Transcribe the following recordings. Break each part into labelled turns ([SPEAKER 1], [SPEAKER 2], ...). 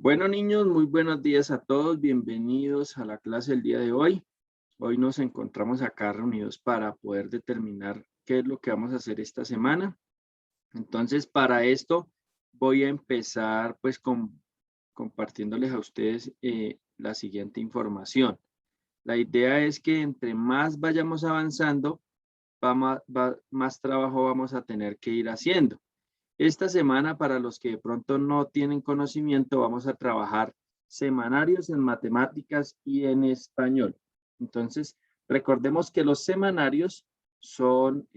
[SPEAKER 1] Bueno, niños, muy buenos días a todos. Bienvenidos a la clase del día de hoy. Hoy nos encontramos acá reunidos para poder determinar qué es lo que vamos a hacer esta semana. Entonces, para esto voy a empezar pues compartiéndoles a ustedes la siguiente información. La idea es que entre más vayamos avanzando, más trabajo vamos a tener que ir haciendo. Esta semana, para los que de pronto no tienen conocimiento, vamos a trabajar semanarios en matemáticas y en español. Entonces, recordemos que los semanarios son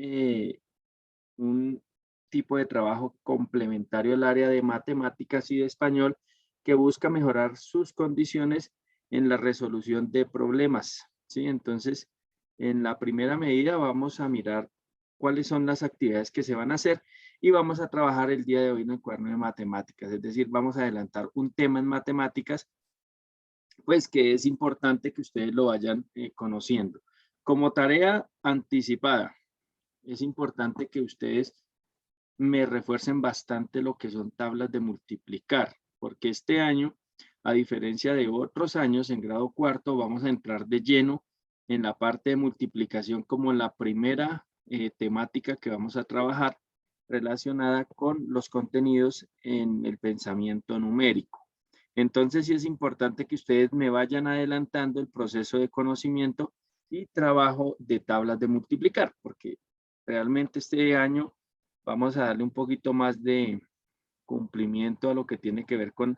[SPEAKER 1] un tipo de trabajo complementario al área de matemáticas y de español que busca mejorar sus condiciones en la resolución de problemas, ¿sí? Entonces, en la primera medida vamos a mirar cuáles son las actividades que se van a hacer y vamos a trabajar el día de hoy en el cuaderno de matemáticas, es decir, vamos a adelantar un tema en matemáticas, pues que es importante que ustedes lo vayan conociendo. Como tarea anticipada, es importante que ustedes me refuercen bastante lo que son tablas de multiplicar, porque este año, a diferencia de otros años en grado cuarto, vamos a entrar de lleno en la parte de multiplicación como la primera temática que vamos a trabajar relacionada con los contenidos en el pensamiento numérico. Entonces, sí es importante que ustedes me vayan adelantando el proceso de conocimiento y trabajo de tablas de multiplicar, porque realmente este año vamos a darle un poquito más de cumplimiento a lo que tiene que ver con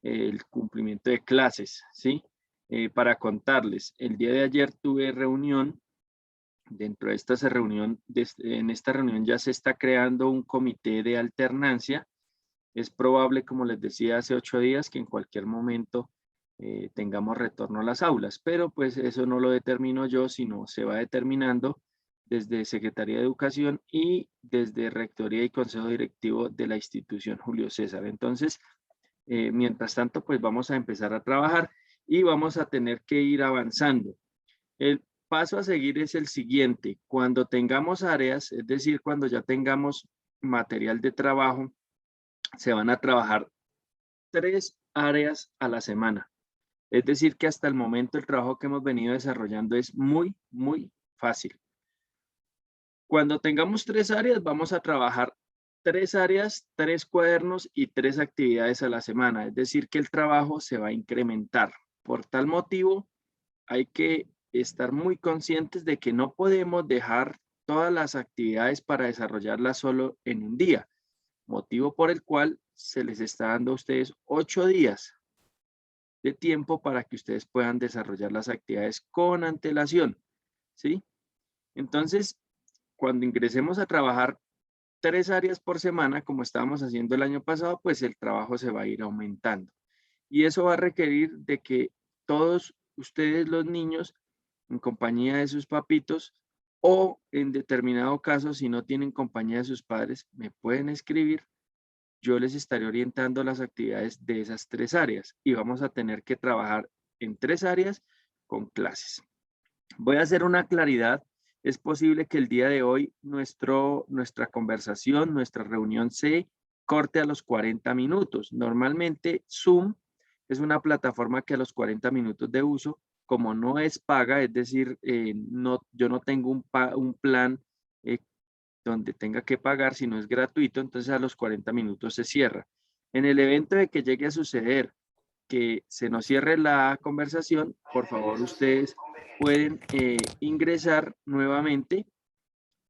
[SPEAKER 1] el cumplimiento de clases, ¿sí? Para contarles, el día de ayer tuve reunión. Dentro de esta reunión, en esta reunión ya se está creando un comité de alternancia. Es probable, como les decía hace 8 días, que en cualquier momento tengamos retorno a las aulas, pero pues eso no lo determino yo, sino se va determinando desde Secretaría de Educación y desde Rectoría y Consejo Directivo de la institución Julio César. Entonces, mientras tanto, pues vamos a empezar a trabajar y vamos a tener que ir avanzando. El paso a seguir es el siguiente. Cuando tengamos áreas, es decir, cuando ya tengamos material de trabajo, se van a trabajar 3 áreas a la semana. Es decir, que hasta el momento el trabajo que hemos venido desarrollando es muy fácil. Cuando tengamos 3 áreas, vamos a trabajar 3 áreas, 3 cuadernos y 3 actividades a la semana. Es decir, que el trabajo se va a incrementar. Por tal motivo, hay que estar muy conscientes de que no podemos dejar todas las actividades para desarrollarlas solo en un día, motivo por el cual se les está dando a ustedes 8 días de tiempo para que ustedes puedan desarrollar las actividades con antelación, ¿sí? Entonces, cuando ingresemos a trabajar 3 áreas por semana, como estábamos haciendo el año pasado, pues el trabajo se va a ir aumentando. Y eso va a requerir de que todos ustedes, los niños, en compañía de sus papitos, o en determinado caso, si no tienen compañía de sus padres, me pueden escribir. Yo les estaré orientando las actividades de esas 3 áreas y vamos a tener que trabajar en 3 áreas con clases. Voy a hacer una claridad. Es posible que el día de hoy nuestra conversación, nuestra reunión se corte a los 40 minutos. Normalmente Zoom es una plataforma que a los 40 minutos de uso, como no es paga, es decir, yo no tengo un plan eh, donde tenga que pagar, si no es gratuito, entonces a los 40 minutos se cierra. En el evento de que llegue a suceder que se nos cierre la conversación, por favor ustedes pueden ingresar nuevamente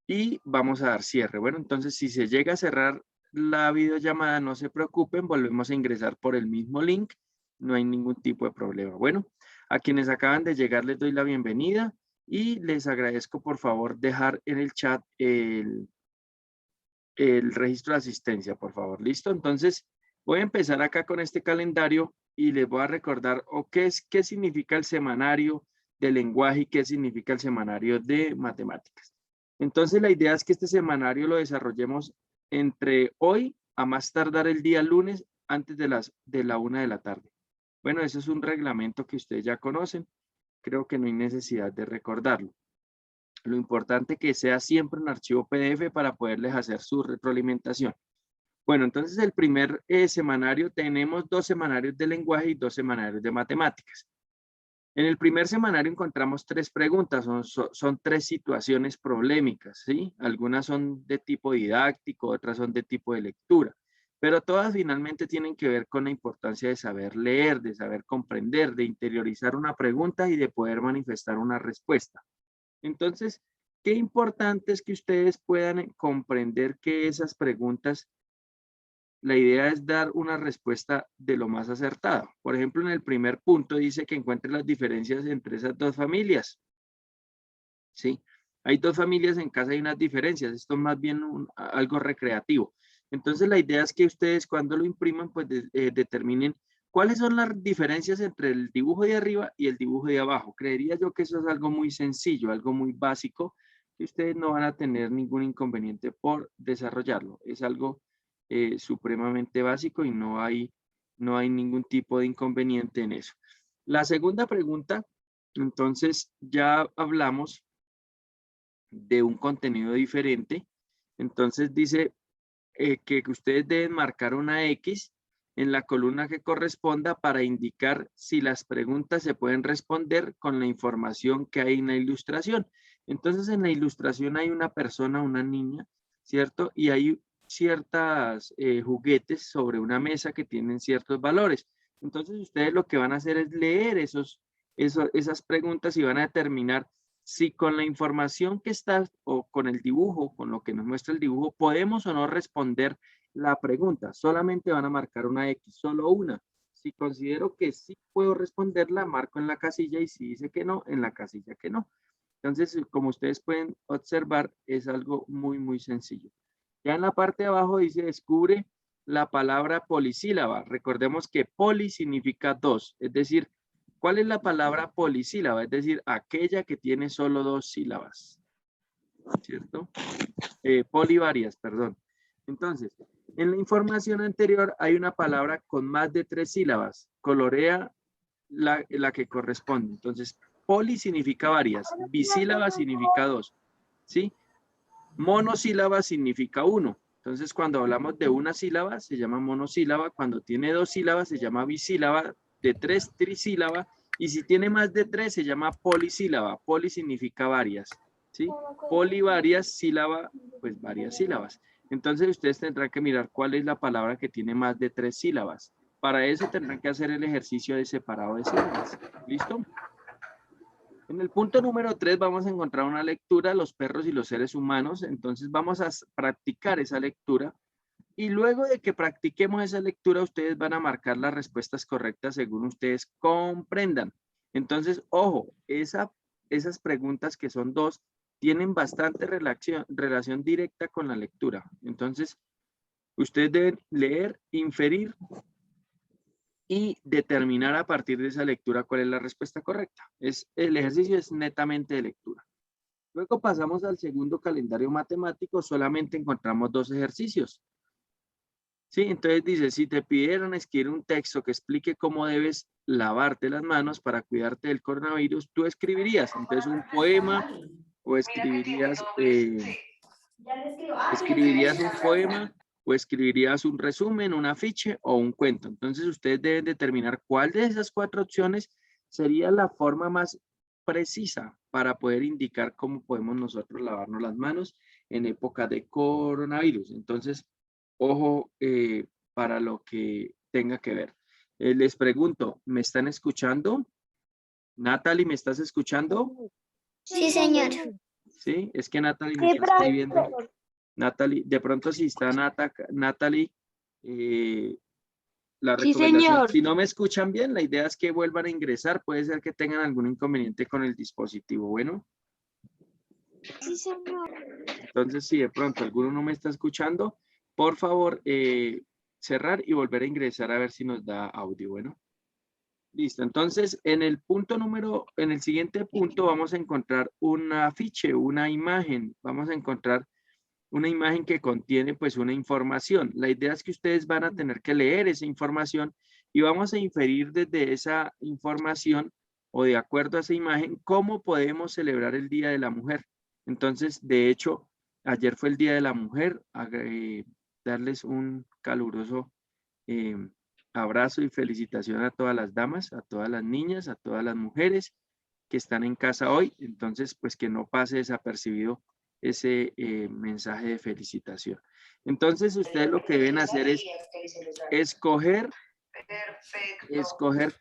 [SPEAKER 1] y vamos a dar cierre. Bueno, entonces si se llega a cerrar la videollamada, no se preocupen, volvemos a ingresar por el mismo link, no hay ningún tipo de problema. Bueno, a quienes acaban de llegar les doy la bienvenida y les agradezco por favor dejar en el chat el registro de asistencia, por favor. ¿Listo? Entonces, voy a empezar acá con este calendario y les voy a recordar qué significa el semanario de lenguaje y qué significa el semanario de matemáticas. Entonces, la idea es que este semanario lo desarrollemos entre hoy a más tardar el día lunes antes de la 1 de la tarde. Bueno, eso es un reglamento que ustedes ya conocen. Creo que no hay necesidad de recordarlo. Lo importante que sea siempre un archivo PDF para poderles hacer su retroalimentación. Bueno, entonces el primer semanario, tenemos 2 semanarios de lenguaje y 2 semanarios de matemáticas. En el primer semanario encontramos 3 preguntas, son 3 situaciones problemáticas, ¿sí? Algunas son de tipo didáctico, otras son de tipo de lectura, pero todas finalmente tienen que ver con la importancia de saber leer, de saber comprender, de interiorizar una pregunta y de poder manifestar una respuesta. Entonces, qué importante es que ustedes puedan comprender que esas preguntas, la idea es dar una respuesta de lo más acertada. Por ejemplo, en el primer punto dice que encuentre las diferencias entre esas 2 familias. ¿Sí? Hay 2 familias en casa y unas diferencias. Esto es más bien algo recreativo. Entonces, la idea es que ustedes cuando lo impriman, pues determinen cuáles son las diferencias entre el dibujo de arriba y el dibujo de abajo. Creería yo que eso es algo muy sencillo, algo muy básico, que ustedes no van a tener ningún inconveniente por desarrollarlo. Es algo supremamente básico y no hay ningún tipo de inconveniente en eso. La segunda pregunta, entonces ya hablamos de un contenido diferente. Entonces dice que ustedes deben marcar una X en la columna que corresponda para indicar si las preguntas se pueden responder con la información que hay en la ilustración. Entonces en la ilustración hay una persona, una niña, ¿cierto? Y hay ciertos juguetes sobre una mesa que tienen ciertos valores. Entonces ustedes lo que van a hacer es leer esas preguntas y van a determinar si con la información que está o con el dibujo, con lo que nos muestra el dibujo, podemos o no responder la pregunta. Solamente van a marcar una X, solo una. Si considero que sí puedo responderla, marco en la casilla y si dice que no, en la casilla que no. Entonces, como ustedes pueden observar, es algo muy, muy sencillo. Ya en la parte de abajo dice, descubre la palabra polisílaba. Recordemos que poli significa 2, es decir, ¿cuál es la palabra polisílaba? Es decir, aquella que tiene solo 2 sílabas, ¿cierto? Polivarias, perdón. Entonces, en la información anterior hay una palabra con más de 3 sílabas. Colorea la que corresponde. Entonces, poli significa varias, bisílaba significa 2, ¿sí? Monosílaba significa 1. Entonces, cuando hablamos de una sílaba, se llama monosílaba. Cuando tiene 2 sílabas, se llama bisílaba. De 3, trisílaba. Y si tiene más de 3, se llama polisílaba. Poli significa varias, ¿sí? Polivarias, sílaba, pues varias sílabas. Entonces, ustedes tendrán que mirar cuál es la palabra que tiene más de 3 sílabas. Para eso tendrán que hacer el ejercicio de separado de sílabas. ¿Listo? En el punto número 3 vamos a encontrar una lectura, los perros y los seres humanos. Entonces vamos a practicar esa lectura y luego de que practiquemos esa lectura, ustedes van a marcar las respuestas correctas según ustedes comprendan. Entonces, ojo, esas preguntas que son 2 tienen bastante relación directa con la lectura. Entonces, ustedes deben leer, inferir y determinar a partir de esa lectura cuál es la respuesta correcta. El ejercicio es netamente de lectura. Luego pasamos al segundo calendario matemático, solamente encontramos 2 ejercicios. Sí, entonces dice, si te pidieran escribir un texto que explique cómo debes lavarte las manos para cuidarte del coronavirus, tú escribirías entonces un poema o escribirías un poema o escribirías un resumen, un afiche o un cuento. Entonces ustedes deben determinar cuál de esas 4 opciones sería la forma más precisa para poder indicar cómo podemos nosotros lavarnos las manos en época de coronavirus. Entonces, ojo para lo que tenga que ver. Les pregunto, ¿me están escuchando? Natalie, ¿me estás escuchando?
[SPEAKER 2] Sí, señor.
[SPEAKER 1] Sí, es que Natalie me está escribiendo. Natalie, de pronto si está Natalie, la
[SPEAKER 2] Sí,
[SPEAKER 1] recomendación,
[SPEAKER 2] señor.
[SPEAKER 1] si no me escuchan bien, la idea es que vuelvan a ingresar, puede ser que tengan algún inconveniente con el dispositivo, bueno.
[SPEAKER 2] Sí, señor.
[SPEAKER 1] Entonces, si de pronto alguno no me está escuchando, por favor, cerrar y volver a ingresar a ver si nos da audio, bueno. Listo, entonces en el siguiente punto vamos a encontrar un afiche, una imagen, vamos a encontrar una imagen que contiene pues una información. La idea es que ustedes van a tener que leer esa información y vamos a inferir desde esa información o de acuerdo a esa imagen cómo podemos celebrar el Día de la Mujer. Entonces, de hecho, ayer fue el Día de la Mujer. darles un caluroso abrazo y felicitación a todas las damas, a todas las niñas, a todas las mujeres que están en casa hoy. Entonces, pues que no pase desapercibido ese mensaje de felicitación. Entonces, ustedes lo que deben hacer es escoger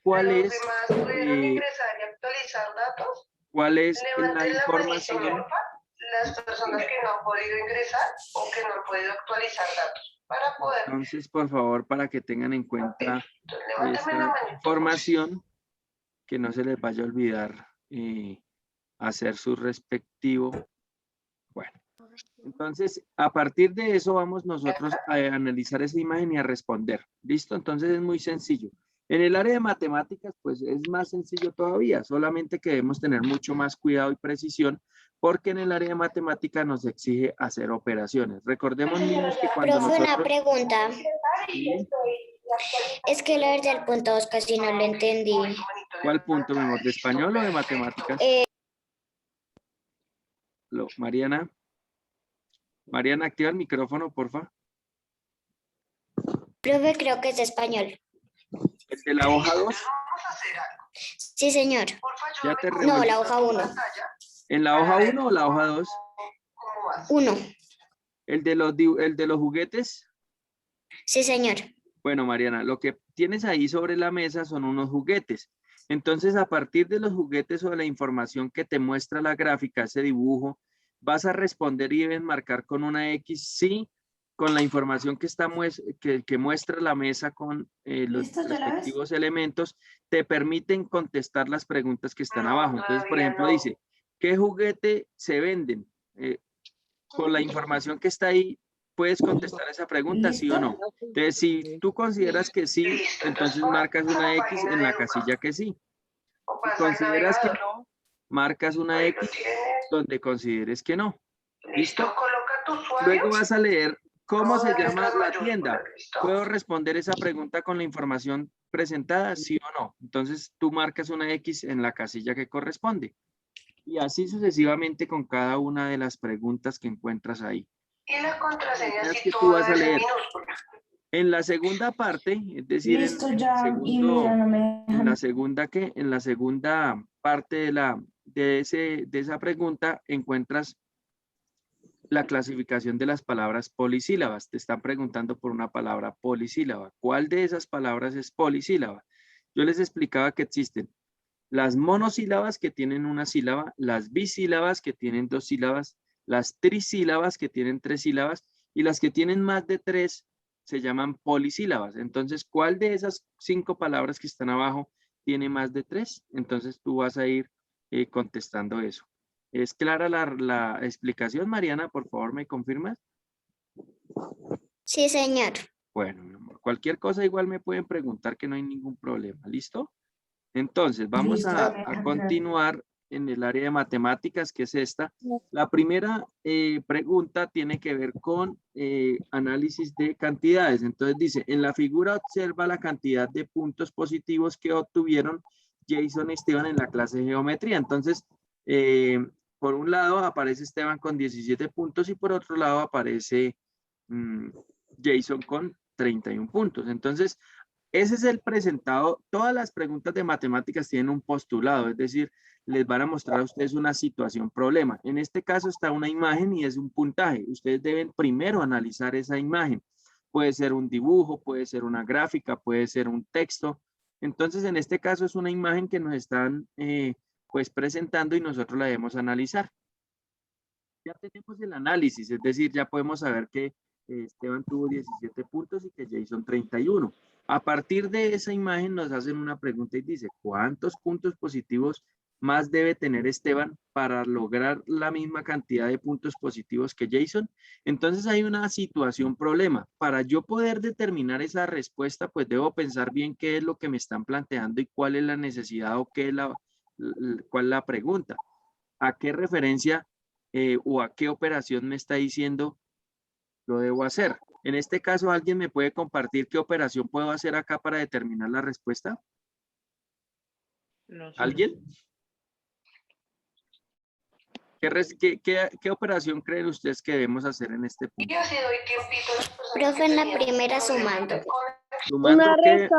[SPEAKER 1] cuál
[SPEAKER 3] Los
[SPEAKER 1] es,
[SPEAKER 3] demás pudieron ingresar y actualizar datos.
[SPEAKER 1] cuál es
[SPEAKER 3] Levanten
[SPEAKER 1] la
[SPEAKER 3] la manito,
[SPEAKER 1] información.
[SPEAKER 3] porfa, las personas que no han podido ingresar o que no han podido actualizar datos para poder.
[SPEAKER 1] Entonces, por favor, para que tengan en cuenta
[SPEAKER 3] Entonces, levántame la
[SPEAKER 1] esta
[SPEAKER 3] manito,
[SPEAKER 1] información, que no se les vaya a olvidar hacer su respectivo. Bueno, entonces, a partir de eso vamos nosotros a analizar esa imagen y a responder. ¿Listo? Entonces es muy sencillo. En el área de matemáticas, pues es más sencillo todavía, solamente que debemos tener mucho más cuidado y precisión, porque en el área de matemática nos exige hacer operaciones. Recordemos, niños, que cuando
[SPEAKER 2] Profe, una
[SPEAKER 1] nosotros...
[SPEAKER 2] pregunta.
[SPEAKER 1] ¿Sí?
[SPEAKER 2] Es que la del punto 2 casi no lo entendí.
[SPEAKER 1] ¿Cuál punto, mi amor? ¿De español o de matemáticas? Mariana. Mariana, activa el micrófono, porfa.
[SPEAKER 2] Profe, creo que es de español.
[SPEAKER 1] ¿El de la hoja 2?
[SPEAKER 2] Sí, señor.
[SPEAKER 1] Ya te
[SPEAKER 2] No,
[SPEAKER 1] revuelvo.
[SPEAKER 2] la hoja 1.
[SPEAKER 1] ¿En la hoja 1 o la hoja 2?
[SPEAKER 2] 1.
[SPEAKER 1] ¿El de los juguetes?
[SPEAKER 2] Sí, señor.
[SPEAKER 1] Bueno, Mariana, lo que tienes ahí sobre la mesa son unos juguetes. Entonces, a partir de los juguetes o de la información que te muestra la gráfica, ese dibujo, vas a responder y debes marcar con una X sí, con la información que, que muestra la mesa con los respectivos elementos, te permiten contestar las preguntas que están abajo. Entonces, por ejemplo, dice, ¿qué juguete se venden? Con la información que está ahí, puedes contestar esa pregunta, sí o no. Entonces, si tú consideras que sí, entonces marcas una X en la casilla que sí. Si consideras que no, marcas una X donde consideres que no. ¿Listo? Luego vas a leer cómo se llama la tienda. ¿Puedo responder esa pregunta con la información presentada, sí o no? Entonces, tú marcas una X en la casilla que corresponde. Y así sucesivamente con cada una de las preguntas que encuentras ahí.
[SPEAKER 3] Y la contraseña
[SPEAKER 1] Es
[SPEAKER 3] sí
[SPEAKER 1] que tú
[SPEAKER 3] toda
[SPEAKER 1] vas a
[SPEAKER 3] es en
[SPEAKER 1] leer.
[SPEAKER 3] minúscula.
[SPEAKER 1] En la segunda parte, es decir,
[SPEAKER 4] Listo
[SPEAKER 1] en
[SPEAKER 4] ya,
[SPEAKER 1] el
[SPEAKER 4] y mira, no me
[SPEAKER 1] en
[SPEAKER 4] dejan.
[SPEAKER 1] la segunda en la segunda parte de esa pregunta encuentras la clasificación de las palabras polisílabas. Te están preguntando por una palabra polisílaba. ¿Cuál de esas palabras es polisílaba? Yo les explicaba que existen las monosílabas que tienen una sílaba, las bisílabas que tienen 2 sílabas, las trisílabas que tienen 3 sílabas y las que tienen más de 3 se llaman polisílabas. Entonces, ¿cuál de esas 5 palabras que están abajo tiene más de 3? Entonces, tú vas a ir contestando eso. ¿Es clara la explicación, Mariana? Por favor, ¿me confirmas?
[SPEAKER 2] Sí, señor.
[SPEAKER 1] Bueno, mi amor, cualquier cosa igual me pueden preguntar, que no hay ningún problema. ¿Listo? Entonces, vamos
[SPEAKER 4] Listo,
[SPEAKER 1] a
[SPEAKER 4] déjame.
[SPEAKER 1] continuar en el área de matemáticas, que es esta. La primera pregunta tiene que ver con análisis de cantidades. Entonces dice, en la figura observa la cantidad de puntos positivos que obtuvieron Jason y Esteban en la clase de geometría. Entonces, por un lado aparece Esteban con 17 puntos y por otro lado aparece Jason con 31 puntos. Entonces, ese es el presentado. Todas las preguntas de matemáticas tienen un postulado, es decir, les van a mostrar a ustedes una situación, problema. En este caso está una imagen y es un puntaje. Ustedes deben primero analizar esa imagen. Puede ser un dibujo, puede ser una gráfica, puede ser un texto. Entonces, en este caso es una imagen que nos están pues presentando y nosotros la debemos analizar. Ya tenemos el análisis, es decir, ya podemos saber que Esteban tuvo 17 puntos y que Jason 31. A partir de esa imagen nos hacen una pregunta y dice, ¿cuántos puntos positivos más debe tener Esteban para lograr la misma cantidad de puntos positivos que Jason? Entonces hay una situación problema. Para yo poder determinar esa respuesta, pues debo pensar bien qué es lo que me están planteando y cuál es la necesidad o qué es cuál es la pregunta. ¿A qué referencia o a qué operación me está diciendo lo debo hacer? En este caso, ¿alguien me puede compartir qué operación puedo hacer acá para determinar la respuesta?
[SPEAKER 3] No sé.
[SPEAKER 1] ¿Alguien? ¿Qué operación creen ustedes que debemos hacer en este punto?
[SPEAKER 3] Y así doy tiempito a las personas
[SPEAKER 2] Profe,
[SPEAKER 3] que
[SPEAKER 2] en la
[SPEAKER 3] tenían
[SPEAKER 2] primera
[SPEAKER 3] problemas
[SPEAKER 2] sumando.
[SPEAKER 3] de conexión.
[SPEAKER 1] Sumando
[SPEAKER 4] Una
[SPEAKER 1] que,
[SPEAKER 4] resta,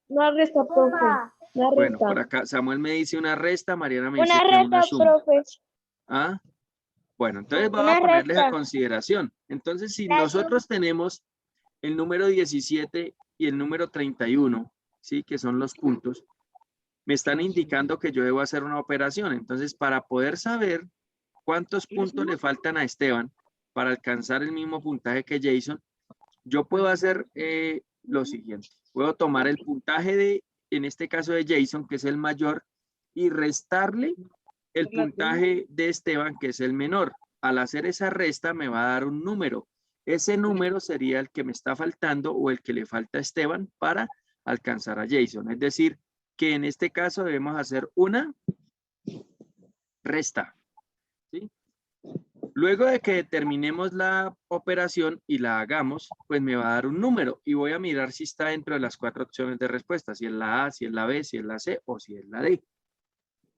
[SPEAKER 4] una resta, profe. Una
[SPEAKER 1] bueno, por
[SPEAKER 4] resta.
[SPEAKER 1] acá Samuel me dice una resta, Mariana me dice
[SPEAKER 4] Una
[SPEAKER 1] que una
[SPEAKER 4] resta,
[SPEAKER 1] suma.
[SPEAKER 4] profe.
[SPEAKER 1] ¿Ah? Bueno, entonces vamos
[SPEAKER 4] Una
[SPEAKER 1] a ponerles a
[SPEAKER 4] resta.
[SPEAKER 1] consideración. Entonces, si
[SPEAKER 2] La
[SPEAKER 1] nosotros tenemos el número 17 y el número 31, ¿sí? Que son los puntos, me están indicando que yo debo hacer una operación. Entonces, para poder saber cuántos puntos le faltan a Esteban para alcanzar el mismo puntaje que Jason, yo puedo hacer lo siguiente. Puedo tomar el puntaje de, en este caso de Jason, que es el mayor, y restarle el puntaje de Esteban, que es el menor. Al hacer esa resta me va a dar un número. Ese número sería el que me está faltando o el que le falta a Esteban para alcanzar a Jason. Es decir, que en este caso debemos hacer una resta. ¿Sí? Luego de que determinemos la operación y la hagamos, pues me va a dar un número y voy a mirar si está dentro de las 4 opciones de respuesta, si es la A, si es la B, si es la C o si es la D.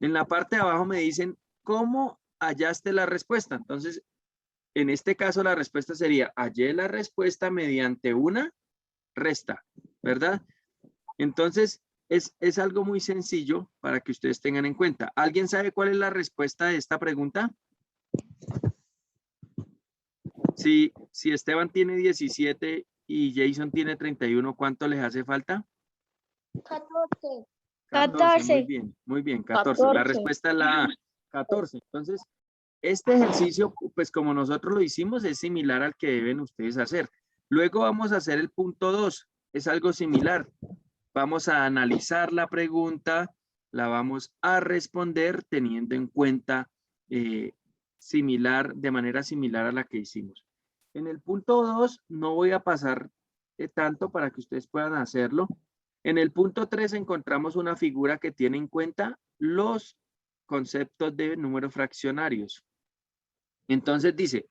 [SPEAKER 1] En la parte de abajo me dicen, ¿cómo hallaste la respuesta? Entonces, en este caso la respuesta sería, hallé la respuesta mediante una resta, ¿verdad? Entonces, es algo muy sencillo para que ustedes tengan en cuenta. ¿Alguien sabe cuál es la respuesta de esta pregunta? Si Esteban tiene 17 y Jason tiene 31, ¿cuánto les hace falta?
[SPEAKER 2] 14.
[SPEAKER 4] 14.
[SPEAKER 1] Muy bien, 14. La
[SPEAKER 4] 14.
[SPEAKER 1] respuesta es la A, 14. Entonces, este ejercicio, pues como nosotros lo hicimos, es similar al que deben ustedes hacer. Luego vamos a hacer el punto 2. Es algo similar. Vamos a analizar la pregunta, la vamos a responder teniendo en cuenta de manera similar a la que hicimos. En el punto 2 no voy a pasar tanto para que ustedes puedan hacerlo. En el punto 3 encontramos una figura que tiene en cuenta los conceptos de números fraccionarios. Entonces dice,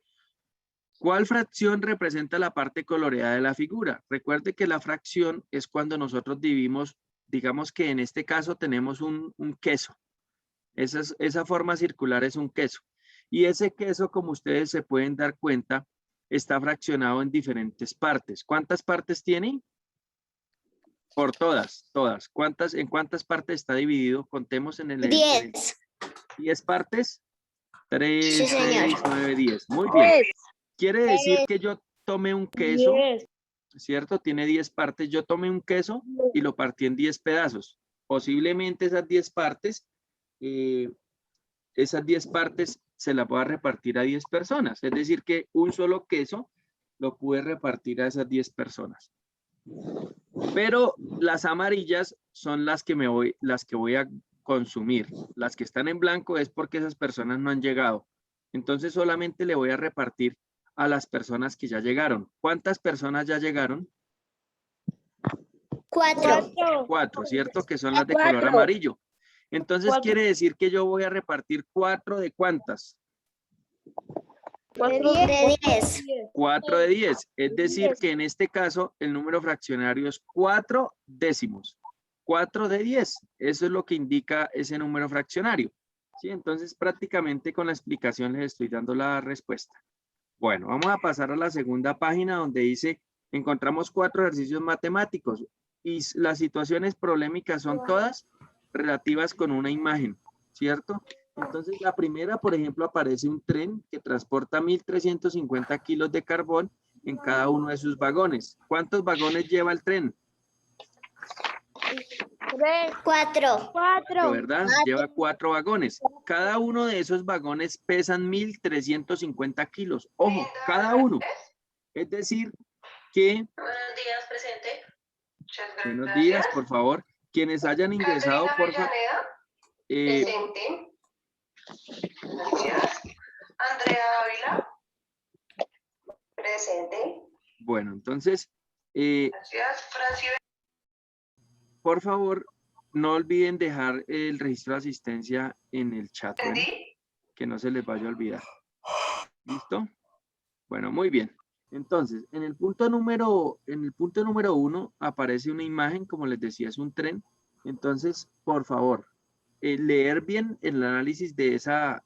[SPEAKER 1] ¿cuál fracción representa la parte coloreada de la figura? Recuerde que la fracción es cuando nosotros dividimos, digamos que en este caso tenemos un queso. Esa forma circular es un queso. Y ese queso, como ustedes se pueden dar cuenta, está fraccionado en diferentes partes. ¿Cuántas partes tiene? Por todas. ¿En cuántas partes está dividido? Contemos en el...
[SPEAKER 2] 10.
[SPEAKER 1] 10 partes. 3,
[SPEAKER 2] Sí, señor.
[SPEAKER 1] 6, 9, 10. Muy bien. Quiere decir que yo tomé un queso,
[SPEAKER 4] 10.
[SPEAKER 1] ¿cierto? Tiene 10 partes. Yo tomé un queso y lo partí en 10 pedazos. Posiblemente esas 10 partes se las voy a repartir a 10 personas. Es decir, que un solo queso lo pude repartir a esas 10 personas. Pero las amarillas son las que voy a consumir. Las que están en blanco es porque esas personas no han llegado. Entonces solamente le voy a repartir a las personas que ya llegaron. ¿Cuántas personas ya llegaron?
[SPEAKER 2] 4.
[SPEAKER 1] 4, ¿cierto? Que son las de color amarillo. Entonces quiere decir que yo voy a repartir 4 de ¿cuántas?
[SPEAKER 2] De 10.
[SPEAKER 1] 4 de 10. Es decir, que en este caso el número fraccionario es 4 décimos. 4 de 10. Eso es lo que indica ese número fraccionario. ¿Sí? Entonces prácticamente con la explicación les estoy dando la respuesta. Bueno, vamos a pasar a la segunda página donde dice, encontramos 4 ejercicios matemáticos y las situaciones problemáticas son todas relativas con una imagen, ¿cierto? Entonces la primera, por ejemplo, aparece un tren que transporta 1.350 kilos de carbón en cada uno de sus vagones. ¿Cuántos vagones lleva el tren?
[SPEAKER 2] 4.
[SPEAKER 1] ¿Verdad? Lleva 4 vagones. Cada uno de esos vagones pesan 1.350 kilos. Ojo, cada uno. Es decir, que...
[SPEAKER 3] Buenos días, presente. Muchas gracias.
[SPEAKER 1] Buenos días, por favor. Quienes hayan ingresado, por favor.
[SPEAKER 3] Presente. Gracias. Andrea Ávila. Presente.
[SPEAKER 1] Bueno, entonces,
[SPEAKER 3] Gracias. Franci.
[SPEAKER 1] por favor, no olviden dejar el registro de asistencia en el chat, bueno, que no se les vaya a olvidar. ¿Listo? Bueno, muy bien. Entonces, en el punto número 1 aparece una imagen, como les decía, es un tren. Entonces, por favor, leer bien el análisis de esa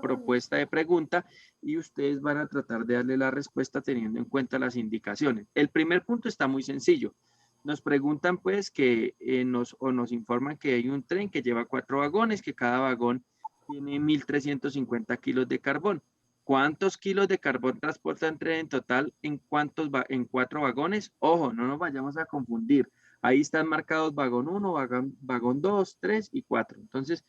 [SPEAKER 1] propuesta de pregunta y ustedes van a tratar de darle la respuesta teniendo en cuenta las indicaciones. El primer punto está muy sencillo. Nos preguntan pues que nos informan que hay un tren que lleva 4 vagones, que cada vagón tiene 1.350 kilos de carbón. ¿Cuántos kilos de carbón transporta el tren en total en 4 vagones? Ojo, no nos vayamos a confundir. Ahí están marcados vagón 1, vagón 2, 3 y 4. Entonces,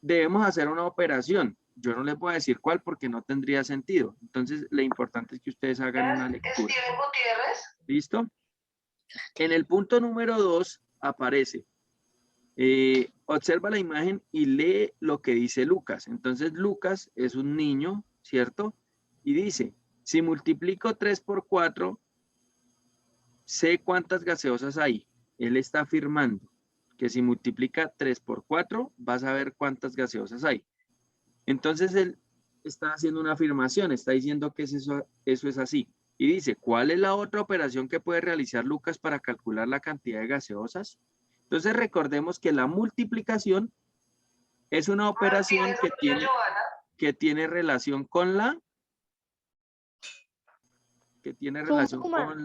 [SPEAKER 1] debemos hacer una operación. Yo no les voy a decir cuál porque no tendría sentido. Entonces, lo importante es que ustedes hagan una lectura.
[SPEAKER 3] Steven Gutiérrez.
[SPEAKER 1] ¿Listo? En el punto número 2 aparece, observa la imagen y lee lo que dice Lucas. Entonces, Lucas es un niño, ¿cierto? Y dice, si multiplico 3 por 4, sé cuántas gaseosas hay. Él está afirmando que si multiplica 3 por 4, vas a ver cuántas gaseosas hay. Entonces, él está haciendo una afirmación, está diciendo que eso es así. Y dice, ¿cuál es la otra operación que puede realizar Lucas para calcular la cantidad de gaseosas? Entonces, recordemos que la multiplicación es una operación que tiene relación con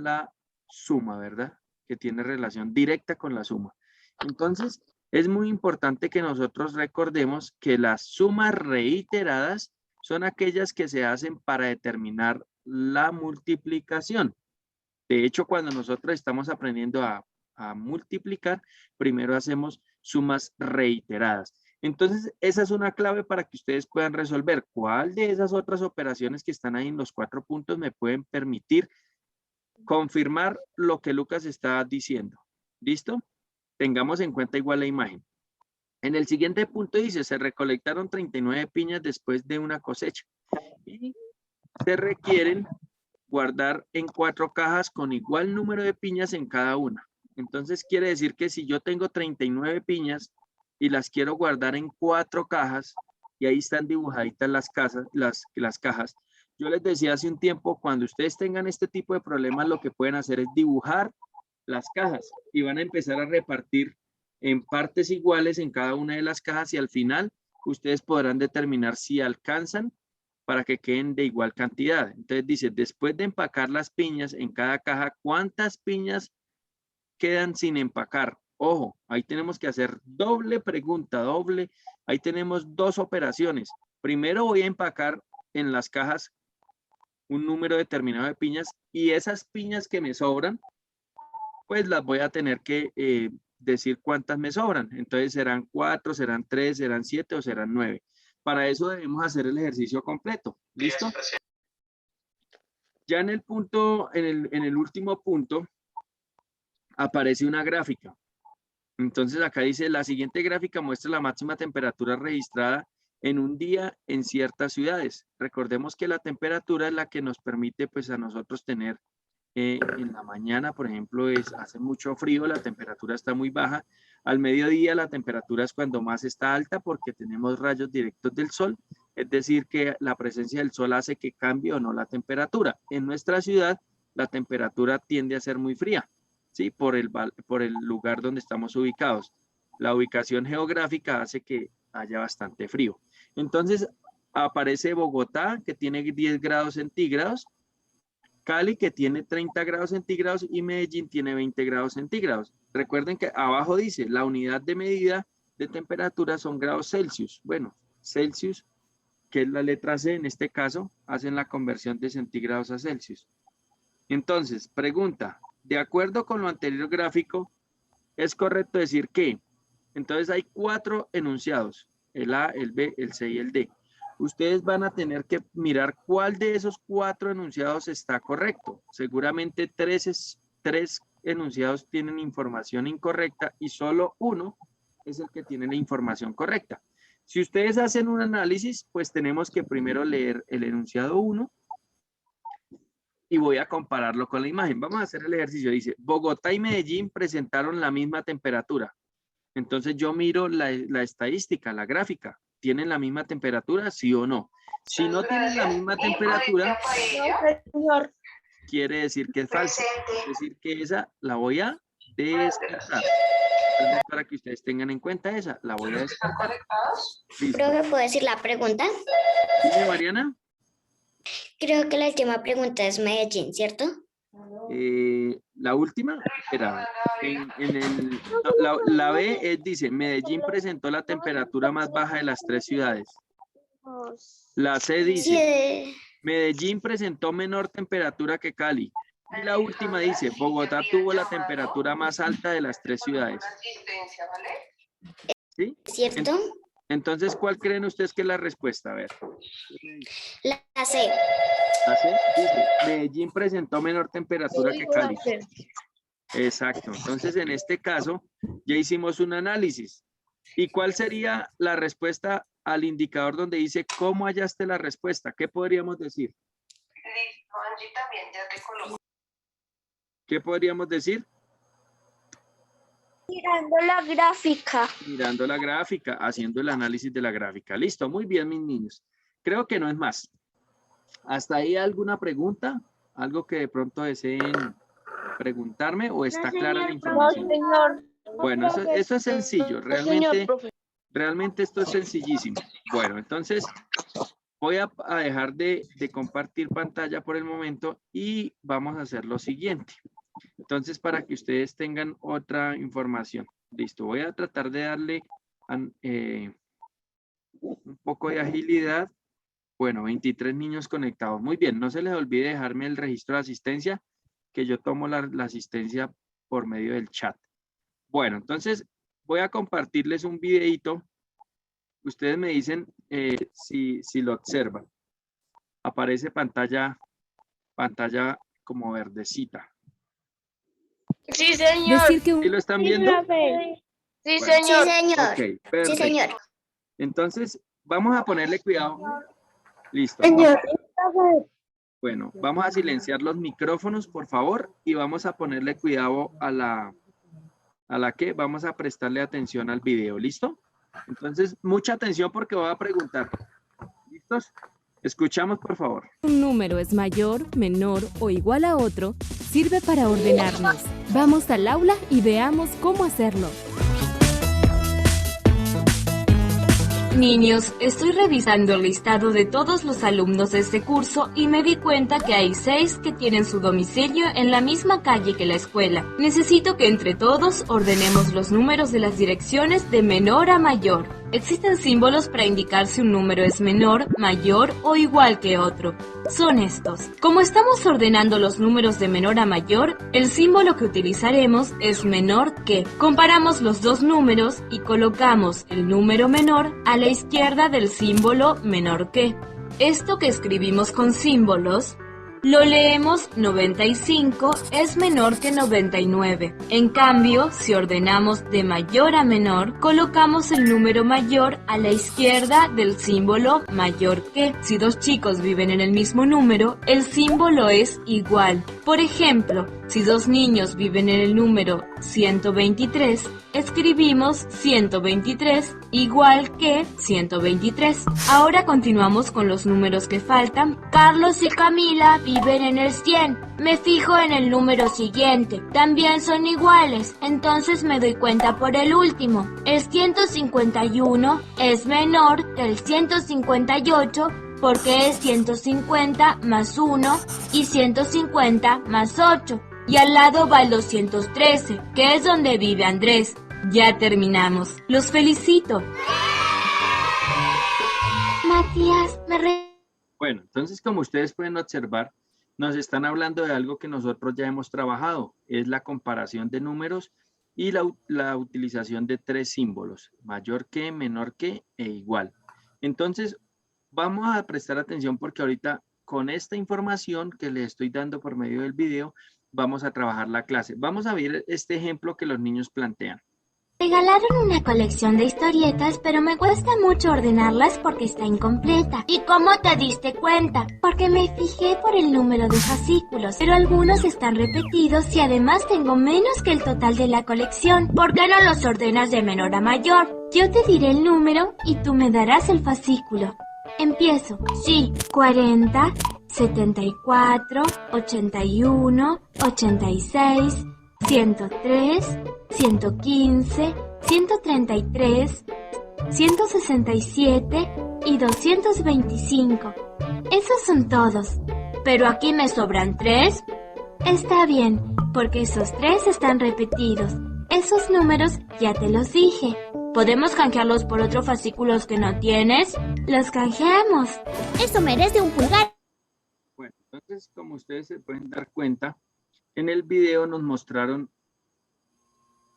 [SPEAKER 1] la suma, ¿verdad? Que tiene relación directa con la suma. Entonces, es muy importante que nosotros recordemos que las sumas reiteradas son aquellas que se hacen para determinar la multiplicación. De hecho, cuando nosotros estamos aprendiendo a multiplicar, primero hacemos sumas reiteradas. Entonces, esa es una clave para que ustedes puedan resolver cuál de esas otras operaciones que están ahí en los 4 puntos me pueden permitir confirmar lo que Lucas está diciendo. ¿Listo? Tengamos en cuenta igual la imagen. En el siguiente punto dice, se recolectaron 39 piñas después de una cosecha y se requieren guardar en 4 cajas con igual número de piñas en cada una. Entonces quiere decir que si yo tengo 39 piñas y las quiero guardar en 4 cajas, y ahí están dibujaditas las cajas, yo les decía hace un tiempo, cuando ustedes tengan este tipo de problemas, lo que pueden hacer es dibujar las cajas y van a empezar a repartir en partes iguales en cada una de las cajas y al final ustedes podrán determinar si alcanzan para que queden de igual cantidad. Entonces dice, después de empacar las piñas en cada caja, ¿cuántas piñas quedan sin empacar? Ojo, ahí tenemos que hacer doble pregunta, ahí tenemos 2 operaciones. Primero voy a empacar en las cajas un número determinado de piñas y esas piñas que me sobran, pues las voy a tener que decir cuántas me sobran. Entonces serán 4, serán 3, serán 7 o serán 9. Para eso debemos hacer el ejercicio completo. ¿Listo? Ya en el punto, en el último punto, aparece una gráfica. Entonces acá dice, la siguiente gráfica muestra la máxima temperatura registrada en un día en ciertas ciudades. Recordemos que la temperatura es la que nos permite pues a nosotros tener en la mañana, por ejemplo, hace mucho frío, la temperatura está muy baja. Al mediodía la temperatura es cuando más está alta porque tenemos rayos directos del sol, es decir, que la presencia del sol hace que cambie o no la temperatura. En nuestra ciudad la temperatura tiende a ser muy fría, ¿sí? Por el lugar donde estamos ubicados. La ubicación geográfica hace que haya bastante frío. Entonces aparece Bogotá, que tiene 10 grados centígrados, Cali, que tiene 30 grados centígrados, y Medellín tiene 20 grados centígrados. Recuerden que abajo dice, la unidad de medida de temperatura son grados Celsius. Bueno, Celsius, que es la letra C en este caso, hacen la conversión de centígrados a Celsius. Entonces, pregunta, de acuerdo con lo anterior gráfico, ¿es correcto decir que? Entonces hay 4 enunciados, el A, el B, el C y el D. Ustedes van a tener que mirar cuál de esos 4 enunciados está correcto. Seguramente 3 enunciados tienen información incorrecta y solo 1 es el que tiene la información correcta. Si ustedes hacen un análisis, pues tenemos que primero leer el enunciado 1 y voy a compararlo con la imagen. Vamos a hacer el ejercicio. Dice, Bogotá y Medellín presentaron la misma temperatura. Entonces yo miro la estadística, la gráfica. ¿Tienen la misma temperatura, sí o no? Si no tienen la misma temperatura, quiere decir que es falso. Es decir, que esa la voy a descartar. Entonces, para que ustedes tengan en cuenta esa, la voy a
[SPEAKER 3] ¿Están
[SPEAKER 1] descartar.
[SPEAKER 3] conectados?
[SPEAKER 1] Listo.
[SPEAKER 2] Profe, ¿puedo decir la pregunta?
[SPEAKER 1] Dime, Mariana.
[SPEAKER 2] Creo que la última pregunta es Medellín, ¿cierto?
[SPEAKER 1] La última, espera, la B dice, Medellín presentó la temperatura más baja de las 3 ciudades. La C
[SPEAKER 2] Sí,
[SPEAKER 1] dice, Medellín presentó menor temperatura que Cali. Y la última dice, Bogotá tuvo la temperatura más alta de las 3 ciudades.
[SPEAKER 3] Asistencia, ¿vale?
[SPEAKER 1] ¿Sí?
[SPEAKER 2] ¿cierto?
[SPEAKER 1] Entonces, ¿cuál creen ustedes que es la respuesta? A ver.
[SPEAKER 2] La C.
[SPEAKER 1] ¿La C? Dice, Medellín presentó menor temperatura que Cali. Exacto. Entonces, en este caso, ya hicimos un análisis. ¿Y cuál sería la respuesta al indicador donde dice cómo hallaste la respuesta? ¿Qué podríamos decir?
[SPEAKER 3] Listo, Angie también, ya te coloco.
[SPEAKER 1] ¿Qué podríamos decir?
[SPEAKER 4] Mirando la gráfica.
[SPEAKER 1] Mirando la gráfica, haciendo el análisis de la gráfica. Listo, muy bien, mis niños. Creo que no es más. ¿Hasta ahí alguna pregunta? ¿Algo que de pronto deseen preguntarme o está clara la
[SPEAKER 4] No,
[SPEAKER 1] información?
[SPEAKER 4] señor.
[SPEAKER 1] Bueno, eso es sencillo. Realmente esto es sencillísimo. Bueno, entonces voy a dejar de compartir pantalla por el momento y vamos a hacer lo siguiente. Entonces, para que ustedes tengan otra información. Listo, voy a tratar de darle un poco de agilidad. Bueno, 23 niños conectados. Muy bien, no se les olvide dejarme el registro de asistencia, que yo tomo la asistencia por medio del chat. Bueno, entonces voy a compartirles un videito. Ustedes me dicen si lo observan. Aparece pantalla como verdecita.
[SPEAKER 4] Sí, señor.
[SPEAKER 5] Decir que
[SPEAKER 1] ¿Sí lo están viendo?
[SPEAKER 4] Sí,
[SPEAKER 1] Bueno.
[SPEAKER 4] señor.
[SPEAKER 2] Sí, señor.
[SPEAKER 1] Ok,
[SPEAKER 2] Sí,
[SPEAKER 1] perfecto.
[SPEAKER 2] señor.
[SPEAKER 1] Entonces, vamos a ponerle cuidado. Listo.
[SPEAKER 4] Señor.
[SPEAKER 1] Bueno, vamos a silenciar los micrófonos, por favor, y vamos a ponerle cuidado a la que vamos a prestarle atención al video. ¿Listo? Entonces, mucha atención porque voy a preguntar. ¿Listos? Escuchamos, por favor.
[SPEAKER 5] un número es mayor, menor o igual a otro, sirve para ordenarnos. Vamos al aula y veamos cómo hacerlo.
[SPEAKER 6] Niños, estoy revisando el listado de todos los alumnos de este curso y me di cuenta que hay 6 que tienen su domicilio en la misma calle que la escuela. Necesito que entre todos ordenemos los números de las direcciones de menor a mayor. Existen símbolos para indicar si un número es menor, mayor o igual que otro. Son estos. Como estamos ordenando los números de menor a mayor, el símbolo que utilizaremos es menor que. Comparamos los dos números y colocamos el número menor a la izquierda del símbolo menor que. Esto que escribimos con símbolos, lo leemos 95 es menor que 99. En cambio, si ordenamos de mayor a menor, colocamos el número mayor a la izquierda del símbolo mayor que. Si dos chicos viven en el mismo número, el símbolo es igual. Por ejemplo, si dos niños viven en el número 123, escribimos 123 igual que 123. Ahora continuamos con los números que faltan. Carlos y Camila viven en el 100. Me fijo en el número siguiente. También son iguales, entonces me doy cuenta por el último. El 151 es menor que el 158 porque es 150 más 1 y 150 más 8. Y al lado va el 213, que es donde vive Andrés. Ya terminamos. Los felicito. Matías,
[SPEAKER 1] Bueno, entonces como ustedes pueden observar, nos están hablando de algo que nosotros ya hemos trabajado. Es la comparación de números y la utilización de 3 símbolos. Mayor que, menor que e igual. Entonces, vamos a prestar atención porque ahorita con esta información que les estoy dando por medio del video, vamos a trabajar la clase. Vamos a ver este ejemplo que los niños plantean.
[SPEAKER 6] regalaron una colección de historietas, pero me cuesta mucho ordenarlas porque está incompleta. ¿Y cómo te diste cuenta? Porque me fijé por el número de fascículos, pero algunos están repetidos y además tengo menos que el total de la colección. ¿Por qué no los ordenas de menor a mayor? Yo te diré el número y tú me darás el fascículo. Empiezo. Sí, 40, 74, 81, 86, 103, 115, 133, 167 y 225. Esos son todos. Pero aquí me sobran 3. Está bien, porque esos 3 están repetidos. Esos números ya te los dije. ¿Podemos canjearlos por otros fascículos que no tienes? Los canjeamos.
[SPEAKER 2] Eso merece un pulgar.
[SPEAKER 1] Bueno, entonces, como ustedes se pueden dar cuenta, en el video nos mostraron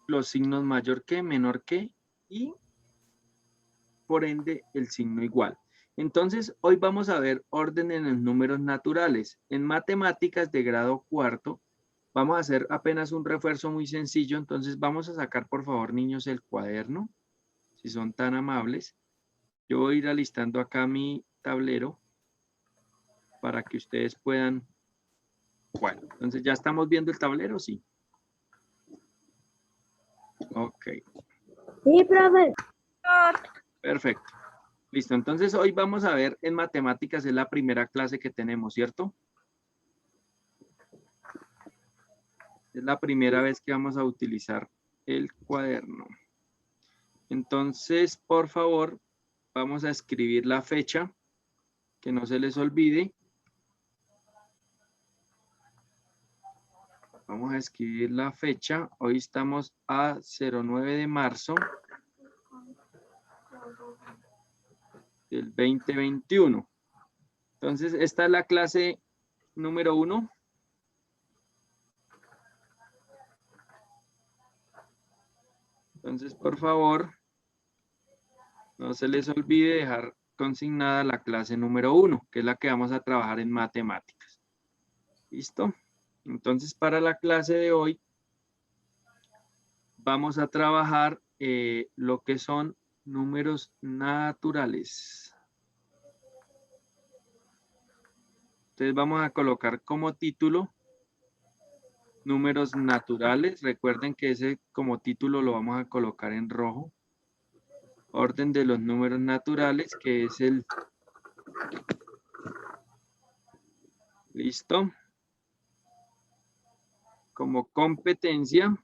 [SPEAKER 1] los signos mayor que, menor que y por ende el signo igual. Entonces, hoy vamos a ver orden en los números naturales. En matemáticas de grado cuarto, vamos a hacer apenas un refuerzo muy sencillo. Entonces, vamos a sacar, por favor, niños, el cuaderno, si son tan amables. Yo voy a ir alistando acá mi tablero para que ustedes puedan. Bueno, entonces, ¿ya estamos viendo el tablero? Sí. Ok.
[SPEAKER 2] Sí, profe.
[SPEAKER 1] Perfecto. Listo, entonces hoy vamos a ver en matemáticas, es la primera clase que tenemos, ¿cierto? Es la primera vez que vamos a utilizar el cuaderno. Entonces, por favor, vamos a escribir la fecha, que no se les olvide. Vamos a escribir la fecha. Hoy estamos a 09 de marzo. Del 2021. Entonces, esta es la clase número 1. Entonces, por favor, no se les olvide dejar consignada la clase número 1, que es la que vamos a trabajar en matemáticas. ¿Listo? Entonces, para la clase de hoy, vamos a trabajar lo que son números naturales. Entonces vamos a colocar como título números naturales. Recuerden que ese como título lo vamos a colocar en rojo. Orden de los números naturales, que es el... Listo. Como competencia.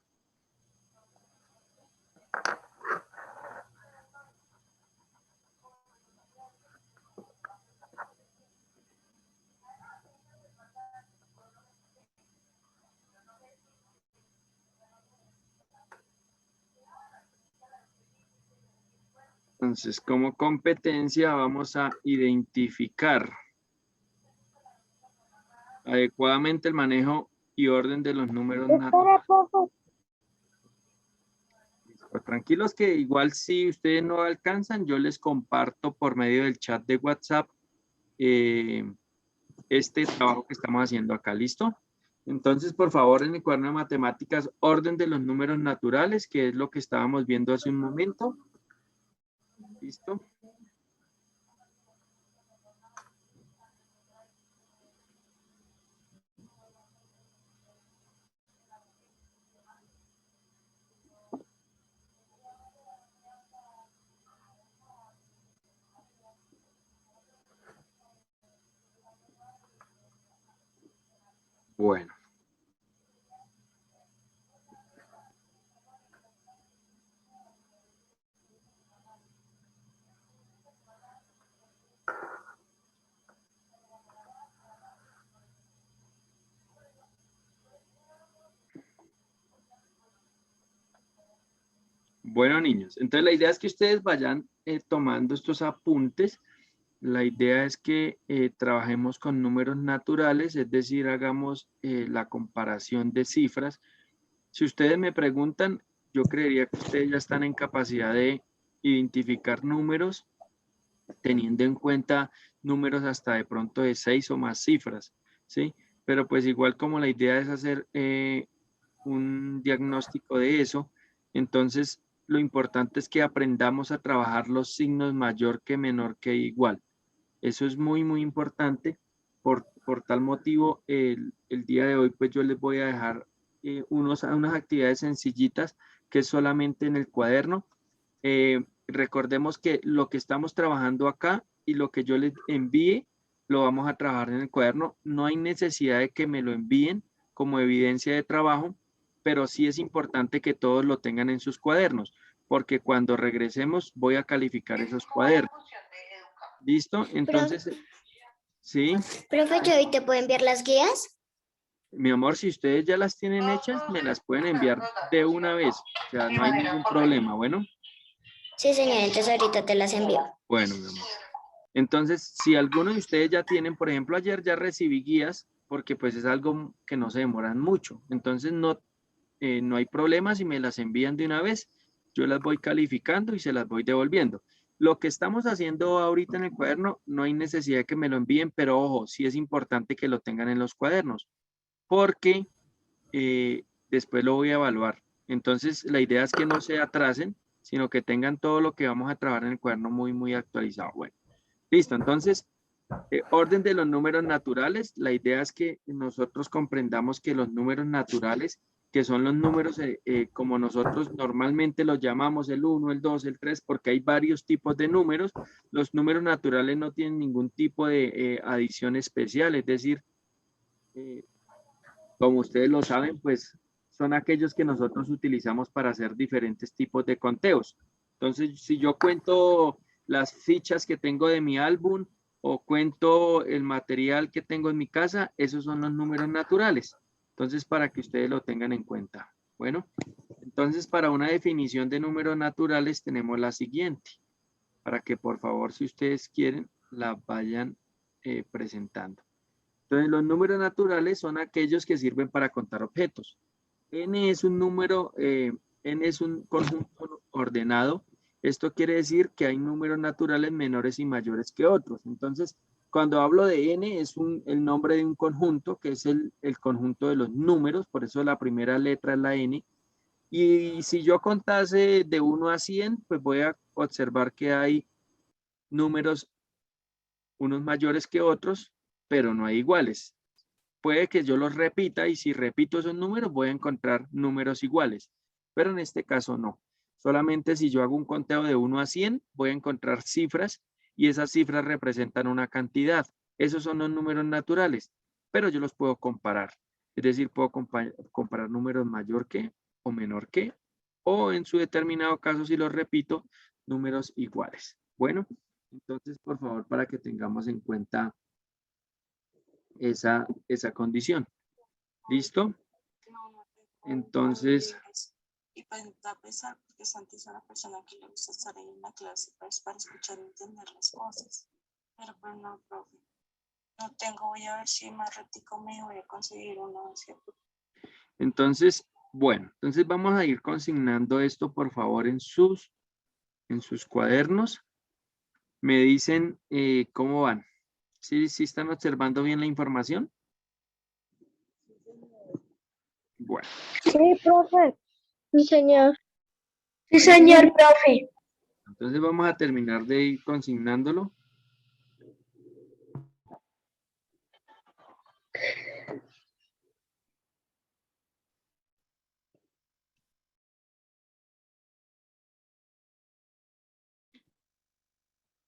[SPEAKER 1] Entonces, como competencia vamos a identificar adecuadamente el manejo y orden de los números naturales. Tranquilos que igual si ustedes no alcanzan, yo les comparto por medio del chat de WhatsApp este trabajo que estamos haciendo acá. ¿Listo? Entonces, por favor, en el cuaderno de matemáticas, orden de los números naturales, que es lo que estábamos viendo hace un momento. ¿Listo? Bueno. Bueno, niños, entonces la idea es que ustedes vayan tomando estos apuntes. La idea es que trabajemos con números naturales, es decir, hagamos la comparación de cifras. Si ustedes me preguntan, yo creería que ustedes ya están en capacidad de identificar números, teniendo en cuenta números hasta de pronto de 6 o más cifras, ¿sí? Pero pues igual como la idea es hacer un diagnóstico de eso, entonces lo importante es que aprendamos a trabajar los signos mayor que menor que igual. Eso es muy, muy importante. Por tal motivo, el día de hoy, pues yo les voy a dejar unas actividades sencillitas que es solamente en el cuaderno. Recordemos que lo que estamos trabajando acá y lo que yo les envíe, lo vamos a trabajar en el cuaderno. No hay necesidad de que me lo envíen como evidencia de trabajo, pero sí es importante que todos lo tengan en sus cuadernos, porque cuando regresemos voy a calificar esos cuadernos. ¿Listo? Entonces, sí.
[SPEAKER 2] Profe, ¿yo hoy te puedo enviar las guías?
[SPEAKER 1] Mi amor, si ustedes ya las tienen hechas, me las pueden enviar de una vez. O sea, no hay ningún problema, ¿bueno?
[SPEAKER 2] Sí, señor, entonces ahorita te las envío.
[SPEAKER 1] Bueno, mi amor. Entonces, si alguno de ustedes ya tienen, por ejemplo, ayer ya recibí guías, porque pues es algo que no se demoran mucho. Entonces, no hay problema si me las envían de una vez. Yo las voy calificando y se las voy devolviendo. Lo que estamos haciendo ahorita en el cuaderno, no hay necesidad de que me lo envíen, pero ojo, sí es importante que lo tengan en los cuadernos, porque después lo voy a evaluar. Entonces, la idea es que no se atrasen, sino que tengan todo lo que vamos a trabajar en el cuaderno muy, muy actualizado. Bueno, listo. Entonces, orden de los números naturales. La idea es que nosotros comprendamos que los números naturales, que son los números como nosotros normalmente los llamamos el 1, el 2, el 3, porque hay varios tipos de números. Los números naturales no tienen ningún tipo de adición especial, es decir, como ustedes lo saben, pues son aquellos que nosotros utilizamos para hacer diferentes tipos de conteos. Entonces, si yo cuento las fichas que tengo de mi álbum o cuento el material que tengo en mi casa, esos son los números naturales. Entonces, para que ustedes lo tengan en cuenta. Bueno, entonces para una definición de números naturales tenemos la siguiente, para que por favor, si ustedes quieren, la vayan presentando. Entonces, los números naturales son aquellos que sirven para contar objetos. N es un número, N es un conjunto ordenado. Esto quiere decir que hay números naturales menores y mayores que otros. Entonces, cuando hablo de N, es el nombre de un conjunto, que es el conjunto de los números, por eso la primera letra es la N. Y si yo contase de 1 a 100, pues voy a observar que hay números, unos mayores que otros, pero no hay iguales. Puede que yo los repita y si repito esos números voy a encontrar números iguales, pero en este caso no. Solamente si yo hago un conteo de 1 a 100 voy a encontrar cifras y esas cifras representan una cantidad. Esos son los números naturales, pero yo los puedo comparar. Es decir, puedo comparar números mayor que o menor que, o en su determinado caso, si los repito, números iguales. Bueno, entonces, por favor, para que tengamos en cuenta esa condición. ¿Listo? Entonces,
[SPEAKER 7] y pues da pesar porque Santi es una persona que le gusta estar ahí en la clase pues, para escuchar y entender las cosas. Pero pues no, profe. No tengo, voy a ver si más ratico me voy a conseguir uno, ¿cierto?
[SPEAKER 1] Entonces, bueno, entonces vamos a ir consignando esto por favor en sus cuadernos. Me dicen cómo van. ¿Sí están observando bien la información? Bueno.
[SPEAKER 4] Sí, profe. Sí, señor. Sí, señor, profe.
[SPEAKER 1] Entonces vamos a terminar de ir consignándolo.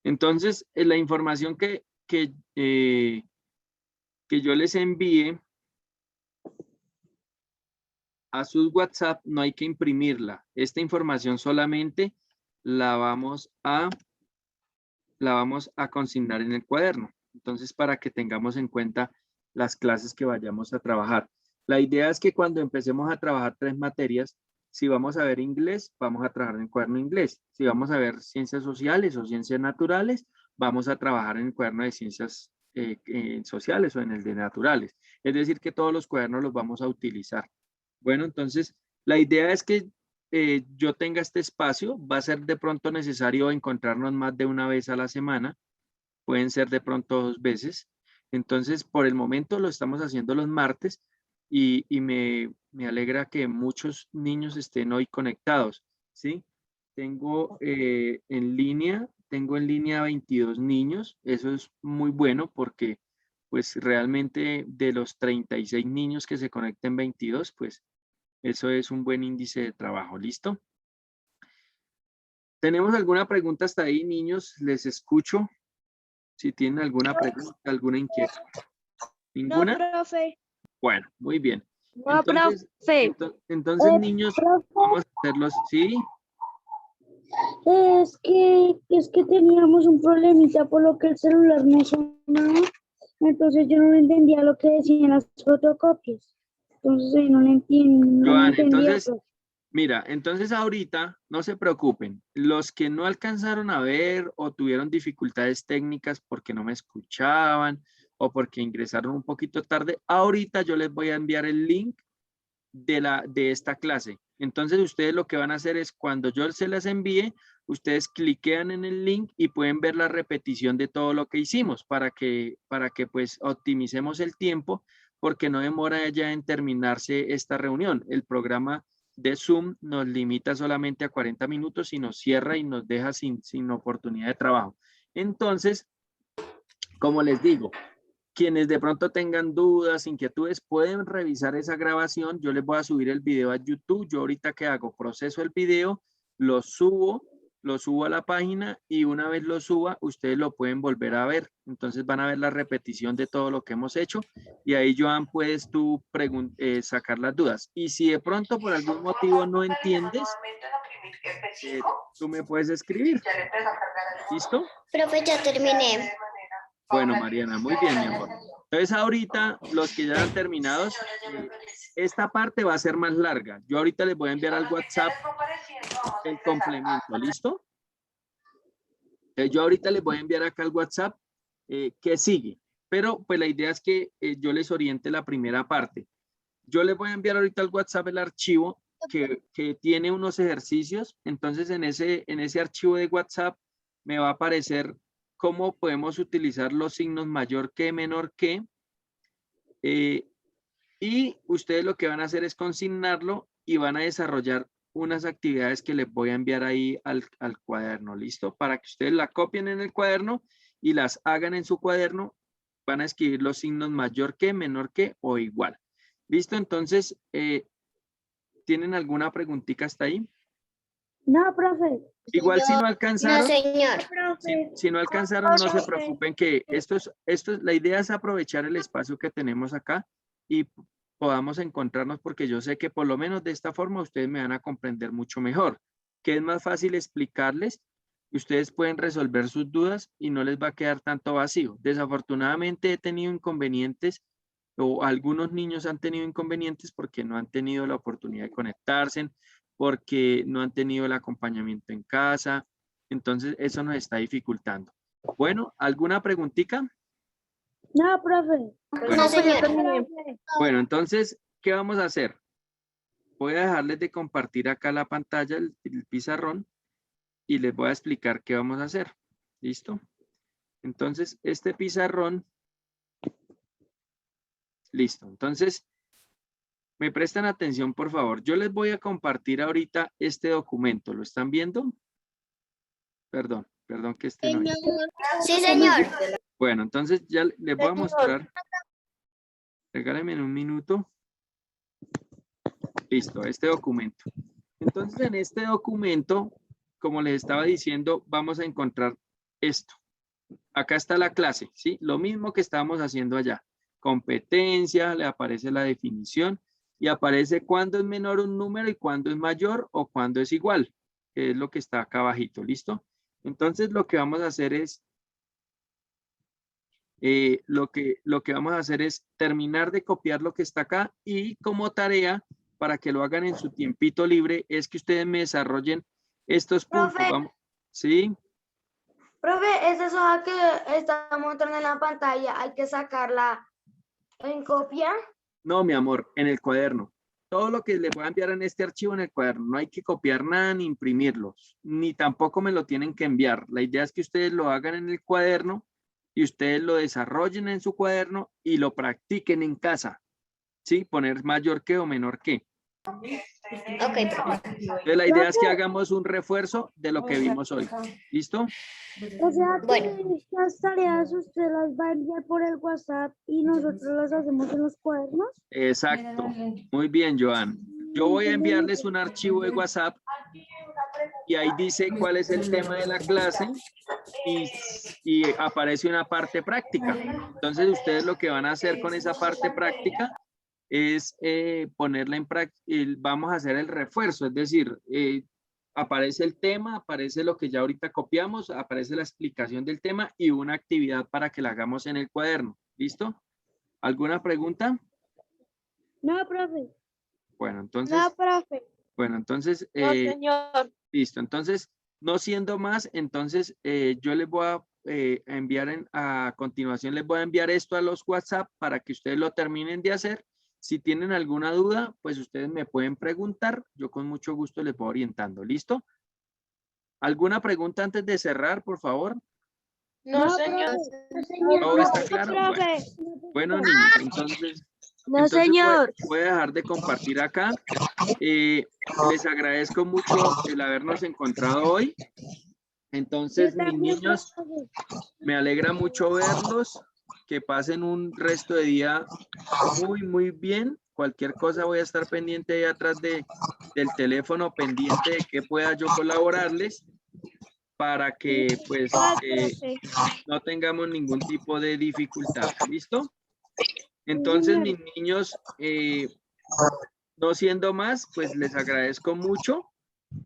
[SPEAKER 1] Entonces, la información que yo les envíe a sus WhatsApp no hay que imprimirla. Esta información solamente la vamos a consignar en el cuaderno. Entonces, para que tengamos en cuenta las clases que vayamos a trabajar. La idea es que cuando empecemos a trabajar 3 materias, si vamos a ver inglés, vamos a trabajar en el cuaderno de inglés. Si vamos a ver ciencias sociales o ciencias naturales, vamos a trabajar en el cuaderno de ciencias sociales o en el de naturales. Es decir, que todos los cuadernos los vamos a utilizar. Bueno, entonces, la idea es que yo tenga este espacio. Va a ser de pronto necesario encontrarnos más de una vez a la semana. Pueden ser de pronto 2 veces. Entonces, por el momento lo estamos haciendo los martes y me alegra que muchos niños estén hoy conectados, ¿sí? Tengo en línea 22 niños. Eso es muy bueno porque pues realmente de los 36 niños que se conecten 22, pues eso es un buen índice de trabajo. ¿Listo? ¿Tenemos alguna pregunta hasta ahí, niños? Les escucho. Si tienen alguna pregunta, alguna inquietud. ¿Ninguna?
[SPEAKER 4] No, profe.
[SPEAKER 1] Bueno, muy bien.
[SPEAKER 4] No,
[SPEAKER 1] Entonces,
[SPEAKER 4] profe.
[SPEAKER 1] entonces niños,
[SPEAKER 4] Profe,
[SPEAKER 1] vamos a hacerlos, ¿sí?
[SPEAKER 4] es que teníamos un problemita por lo que el celular no sonaba. Entonces yo no entendía lo que decían las fotocopias. Entonces no le entiendo, no le
[SPEAKER 1] Joan,
[SPEAKER 4] entendía,
[SPEAKER 1] entonces,
[SPEAKER 4] profe.
[SPEAKER 1] mira, entonces ahorita no se preocupen. Los que no alcanzaron a ver o tuvieron dificultades técnicas porque no me escuchaban o porque ingresaron un poquito tarde, ahorita yo les voy a enviar el link de esta clase. Entonces ustedes lo que van a hacer es cuando yo se las envíe, ustedes cliquean en el link y pueden ver la repetición de todo lo que hicimos para que pues optimicemos el tiempo porque no demora ya en terminarse esta reunión. El programa de Zoom nos limita solamente a 40 minutos y nos cierra y nos deja sin oportunidad de trabajo. Entonces, como les digo, quienes de pronto tengan dudas, inquietudes, pueden revisar esa grabación. Yo les voy a subir el video a YouTube. Yo ahorita que hago, proceso el video, lo subo a la página y una vez lo suba, ustedes lo pueden volver a ver. Entonces van a ver la repetición de todo lo que hemos hecho y ahí, Joan, puedes tú sacar las dudas. Y si de pronto por algún motivo no entiendes, tú me puedes escribir. ¿Listo?
[SPEAKER 2] Profe, ya terminé.
[SPEAKER 1] Bueno, Mariana, muy bien, mi amor. Entonces ahorita, los que ya han terminado, esta parte va a ser más larga. Yo ahorita les voy a enviar al WhatsApp el complemento, ¿listo? Yo ahorita les voy a enviar acá al WhatsApp qué sigue. Pero pues la idea es que yo les oriente la primera parte. Yo les voy a enviar ahorita al WhatsApp el archivo que tiene unos ejercicios. Entonces en ese archivo de WhatsApp me va a aparecer cómo podemos utilizar los signos mayor que, menor que. Y ustedes lo que van a hacer es consignarlo y van a desarrollar unas actividades que les voy a enviar ahí al cuaderno, ¿listo? Para que ustedes la copien en el cuaderno y las hagan en su cuaderno. Van a escribir los signos mayor que, menor que o igual. ¿Listo? Entonces, ¿tienen alguna preguntita hasta ahí?
[SPEAKER 4] No, profe.
[SPEAKER 1] Igual si no alcanzaron.
[SPEAKER 2] No, señor.
[SPEAKER 1] Si no alcanzaron, no se preocupen que la idea es aprovechar el espacio que tenemos acá y podamos encontrarnos porque yo sé que por lo menos de esta forma ustedes me van a comprender mucho mejor, que es más fácil explicarles y ustedes pueden resolver sus dudas y no les va a quedar tanto vacío. Desafortunadamente he tenido inconvenientes o algunos niños han tenido inconvenientes porque no han tenido la oportunidad de conectarse, porque no han tenido el acompañamiento en casa. Entonces, eso nos está dificultando. Bueno, ¿alguna preguntita?
[SPEAKER 4] No, profe.
[SPEAKER 2] No, señor.
[SPEAKER 1] Bueno, entonces, ¿qué vamos a hacer? Voy a dejarles de compartir acá la pantalla, el pizarrón, y les voy a explicar qué vamos a hacer. ¿Listo? Entonces, este pizarrón, listo. Entonces, me prestan atención, por favor. Yo les voy a compartir ahorita este documento. ¿Lo están viendo? Perdón que este no es.
[SPEAKER 2] Sí, señor.
[SPEAKER 1] Bueno, entonces ya les voy a mostrar. Regálenme un minuto. Listo, este documento. Entonces, en este documento, como les estaba diciendo, vamos a encontrar esto. Acá está la clase, ¿sí? Lo mismo que estábamos haciendo allá. Competencia, le aparece la definición y aparece cuándo es menor un número y cuándo es mayor o cuándo es igual, que es lo que está acá abajito, ¿listo? Entonces, lo que vamos a hacer es terminar de copiar lo que está acá y como tarea para que lo hagan en su tiempito libre es que ustedes me desarrollen estos puntos.
[SPEAKER 4] Profe.
[SPEAKER 1] Vamos, ¿sí?
[SPEAKER 4] Profe, esa hoja que está mostrando en la pantalla, hay que sacarla en copia.
[SPEAKER 1] No, mi amor, en el cuaderno. Todo lo que les voy a enviar en este archivo en el cuaderno. No hay que copiar nada ni imprimirlos, ni tampoco me lo tienen que enviar. La idea es que ustedes lo hagan en el cuaderno y ustedes lo desarrollen en su cuaderno y lo practiquen en casa. ¿Sí? Poner mayor que o menor que.
[SPEAKER 2] Ok, profe.
[SPEAKER 1] Entonces, la idea es que hagamos un refuerzo de lo que vimos hoy. ¿Listo?
[SPEAKER 4] O sea, que
[SPEAKER 2] Bueno.
[SPEAKER 4] estas tareas usted las va a enviar por el WhatsApp y nosotros las hacemos en los cuadernos.
[SPEAKER 1] Exacto. Muy bien, Joan. Yo voy a enviarles un archivo de WhatsApp y ahí dice cuál es el tema de la clase y aparece una parte práctica. Entonces, ustedes lo que van a hacer con esa parte práctica es ponerla en práctica, vamos a hacer el refuerzo, es decir, aparece el tema, aparece lo que ya ahorita copiamos, aparece la explicación del tema y una actividad para que la hagamos en el cuaderno. ¿Listo? ¿Alguna pregunta?
[SPEAKER 4] No, profe.
[SPEAKER 1] Bueno, entonces,
[SPEAKER 4] No, profe.
[SPEAKER 1] bueno, entonces,
[SPEAKER 7] No, señor.
[SPEAKER 1] listo. Entonces, no siendo más, entonces yo les voy a enviar a continuación, les voy a enviar esto a los WhatsApp para que ustedes lo terminen de hacer. Si tienen alguna duda, pues ustedes me pueden preguntar. Yo con mucho gusto les voy orientando. ¿Listo? ¿Alguna pregunta antes de cerrar, por favor?
[SPEAKER 7] No, señor.
[SPEAKER 1] ¿Todo está claro? Bueno, niños, entonces voy a dejar de compartir acá. Les agradezco mucho el habernos encontrado hoy. Entonces, mis niños, me alegra mucho verlos. Que pasen un resto de día muy, muy bien. Cualquier cosa voy a estar pendiente ahí atrás del teléfono, pendiente de que pueda yo colaborarles para que pues no tengamos ningún tipo de dificultad. ¿Listo? Entonces, mis niños, no siendo más, pues les agradezco mucho.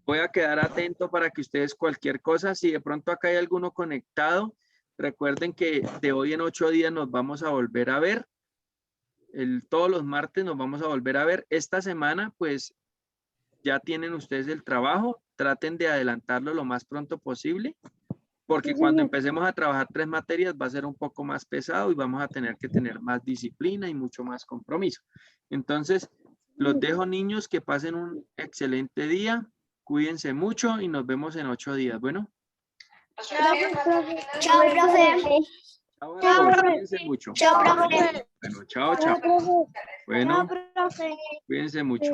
[SPEAKER 1] Voy a quedar atento para que ustedes cualquier cosa, si de pronto acá hay alguno conectado, recuerden que de hoy en 8 días nos vamos a volver a ver. Todos los martes nos vamos a volver a ver. Esta semana, pues, ya tienen ustedes el trabajo. Traten de adelantarlo lo más pronto posible, porque cuando empecemos a trabajar 3 materias va a ser un poco más pesado y vamos a tener que tener más disciplina y mucho más compromiso. Entonces, los dejo, niños, que pasen un excelente día. Cuídense mucho y nos vemos en 8 días. Bueno.
[SPEAKER 2] Chao, profe. Chao,
[SPEAKER 1] Cuídense mucho.
[SPEAKER 2] Chao, profe.
[SPEAKER 1] Bueno, chao, chao. Bueno,
[SPEAKER 4] profe.
[SPEAKER 1] cuídense mucho.